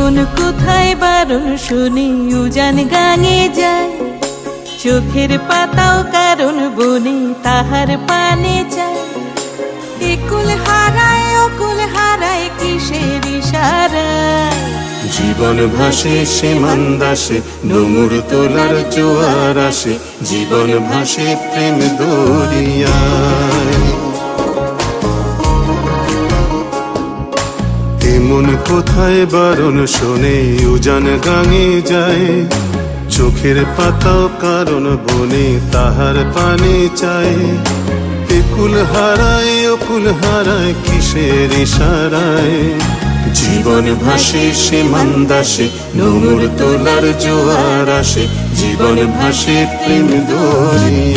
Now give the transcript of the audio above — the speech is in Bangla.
মন কোথায় বারণ শুনি উজান গাঙে যায়, চোখের পাতাও কারণ বনে তাহার পানে চায়। একুল হারায় অকুল হারায় কিসের ইশারায়, জীবন ভাসে সে মান্দাসে ডুমুর তোলার জোয়ার আসে, জীবন ভাসে প্রেম দরিয়ায়। মন কোথায় বারণ শোনে উজান গাঙে যায়, চোখের পাতাও কারণ বনে তাহার পানে চায়। একুল হারায় অকুল হারায় কিসের ইশারায়, জীবন ভাসে সে মান্দাসে ডুমুর তোলার জোয়ার আসে, জীবন ভাসে প্রেম দরিয়ায়।